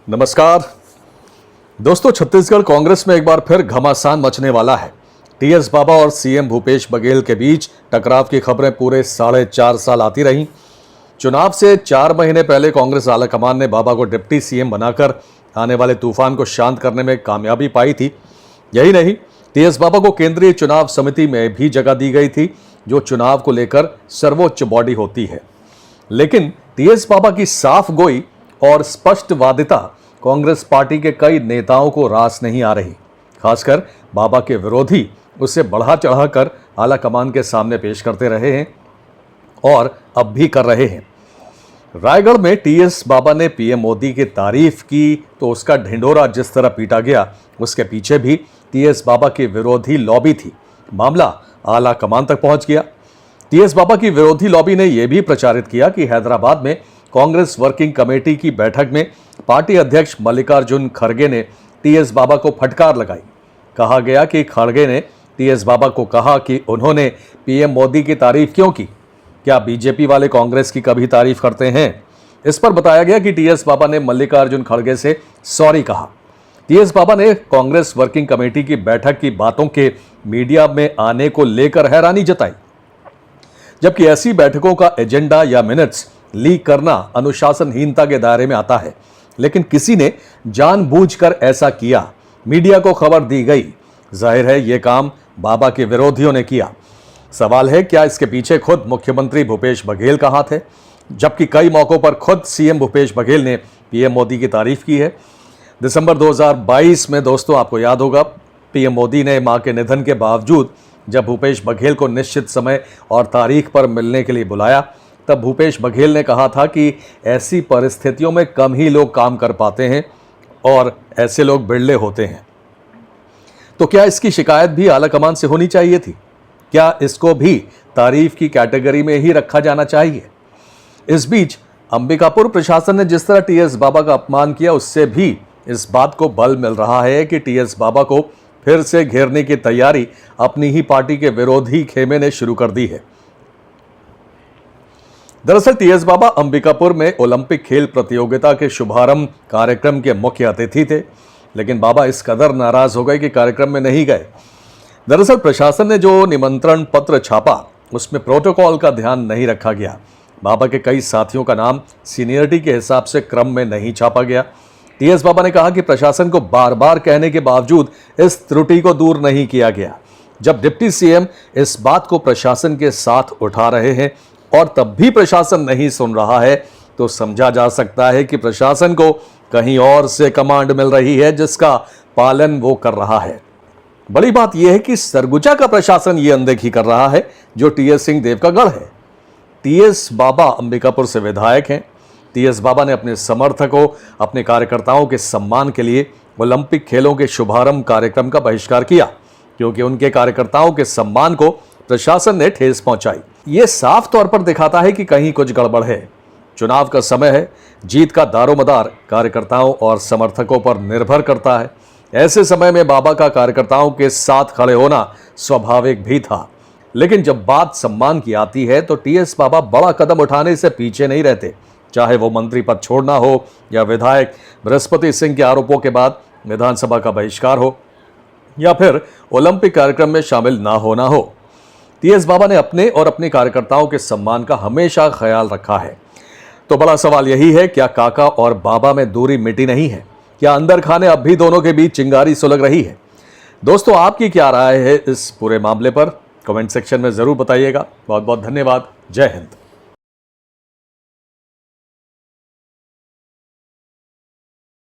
नमस्कार दोस्तों, छत्तीसगढ़ कांग्रेस में एक बार फिर घमासान मचने वाला है। टीएस बाबा और सीएम भूपेश बघेल के बीच टकराव की खबरें पूरे 4.5 साल आती रहीं। चुनाव से 4 महीने पहले कांग्रेस आलाकमान ने बाबा को डिप्टी सीएम बनाकर आने वाले तूफान को शांत करने में कामयाबी पाई थी। यही नहीं, टीएस बाबा को केंद्रीय चुनाव समिति में भी जगह दी गई थी, जो चुनाव को लेकर सर्वोच्च बॉडी होती है। लेकिन टीएस बाबा की साफ गोई और स्पष्टवादिता कांग्रेस पार्टी के कई नेताओं को रास नहीं आ रही। खासकर बाबा के विरोधी उसे बढ़ा चढ़ाकर आलाकमान के सामने पेश करते रहे हैं और अब भी कर रहे हैं। रायगढ़ में टीएस बाबा ने पीएम मोदी की तारीफ की तो उसका ढिंढोरा जिस तरह पीटा गया, उसके पीछे भी टीएस बाबा की विरोधी लॉबी थी। मामला आलाकमान तक पहुंच गया। टीएस बाबा की विरोधी लॉबी ने यह भी प्रचारित किया कि हैदराबाद में कांग्रेस वर्किंग कमेटी की बैठक में पार्टी अध्यक्ष मल्लिकार्जुन खड़गे ने टीएस बाबा को फटकार लगाई। कहा गया कि खड़गे ने टीएस बाबा को कहा कि उन्होंने पीएम मोदी की तारीफ क्यों की, क्या बीजेपी वाले कांग्रेस की कभी तारीफ करते हैं। इस पर बताया गया कि टीएस बाबा ने मल्लिकार्जुन खड़गे से सॉरी कहा। टीएस बाबा ने कांग्रेस वर्किंग कमेटी की बैठक की बातों के मीडिया में आने को लेकर हैरानी जताई, जबकि ऐसी बैठकों का एजेंडा या मिनट्स लीक करना अनुशासनहीनता के दायरे में आता है। लेकिन किसी ने जानबूझकर ऐसा किया, मीडिया को खबर दी गई। जाहिर है ये काम बाबा के विरोधियों ने किया। सवाल है, क्या इसके पीछे खुद मुख्यमंत्री भूपेश बघेल का हाथ है, जबकि कई मौकों पर खुद सीएम भूपेश बघेल ने पीएम मोदी की तारीफ की है। दिसंबर 2022 में दोस्तों, आपको याद होगा, पीएम मोदी ने मां के निधन के बावजूद जब भूपेश बघेल को निश्चित समय और तारीख पर मिलने के लिए बुलाया, तब भूपेश बघेल ने कहा था कि ऐसी परिस्थितियों में कम ही लोग काम कर पाते हैं और ऐसे लोग बिरले होते हैं। तो क्या इसकी शिकायत भी आलाकमान से होनी चाहिए थी? क्या इसको भी तारीफ की कैटेगरी में ही रखा जाना चाहिए? इस बीच अंबिकापुर प्रशासन ने जिस तरह टीएस बाबा का अपमान किया, उससे भी इस बात को बल मिल रहा है कि टीएस बाबा को फिर से घेरने की तैयारी अपनी ही पार्टी के विरोधी खेमे ने शुरू कर दी है। दरअसल टीएस बाबा अंबिकापुर में ओलंपिक खेल प्रतियोगिता के शुभारंभ कार्यक्रम के मुख्य अतिथि थे, लेकिन बाबा इस कदर नाराज हो गए कि कार्यक्रम में नहीं गए। दरअसल प्रशासन ने जो निमंत्रण पत्र छापा, उसमें प्रोटोकॉल का ध्यान नहीं रखा गया। बाबा के कई साथियों का नाम सीनियरिटी के हिसाब से क्रम में नहीं छापा गया। टीएस बाबा ने कहा कि प्रशासन को बार बार कहने के बावजूद इस त्रुटि को दूर नहीं किया गया। जब डिप्टी सीएम इस बात को प्रशासन के साथ उठा रहे हैं और तब भी प्रशासन नहीं सुन रहा है, तो समझा जा सकता है कि प्रशासन को कहीं और से कमांड मिल रही है, जिसका पालन वो कर रहा है। बड़ी बात यह है कि सरगुजा का प्रशासन ये अनदेखी कर रहा है, जो टीएस सिंहदेव का गढ़ है। टीएस बाबा अंबिकापुर से विधायक हैं। टीएस बाबा ने अपने समर्थकों, अपने कार्यकर्ताओं के सम्मान के लिए ओलंपिक खेलों के शुभारंभ कार्यक्रम का बहिष्कार किया, क्योंकि उनके कार्यकर्ताओं के सम्मान को प्रशासन ने ठेस पहुंचाई। ये साफ तौर पर दिखाता है कि कहीं कुछ गड़बड़ है। चुनाव का समय है, जीत का दारोमदार कार्यकर्ताओं और समर्थकों पर निर्भर करता है। ऐसे समय में बाबा का कार्यकर्ताओं के साथ खड़े होना स्वाभाविक भी था, लेकिन जब बात सम्मान की आती है तो टीएस बाबा बड़ा कदम उठाने से पीछे नहीं रहते। चाहे वो मंत्री पद छोड़ना हो या विधायक बृहस्पति सिंह के आरोपों के बाद विधानसभा का बहिष्कार हो या फिर ओलंपिक कार्यक्रम में शामिल ना होना हो, टीएस बाबा ने अपने और अपने कार्यकर्ताओं के सम्मान का हमेशा ख्याल रखा है। तो बड़ा सवाल यही है, क्या काका और बाबा में दूरी मिटी नहीं है? क्या अंदर खाने अब भी दोनों के बीच चिंगारी सुलग रही है? दोस्तों, आपकी क्या राय है इस पूरे मामले पर? कमेंट सेक्शन में जरूर बताइएगा। बहुत बहुत धन्यवाद। जय हिंद।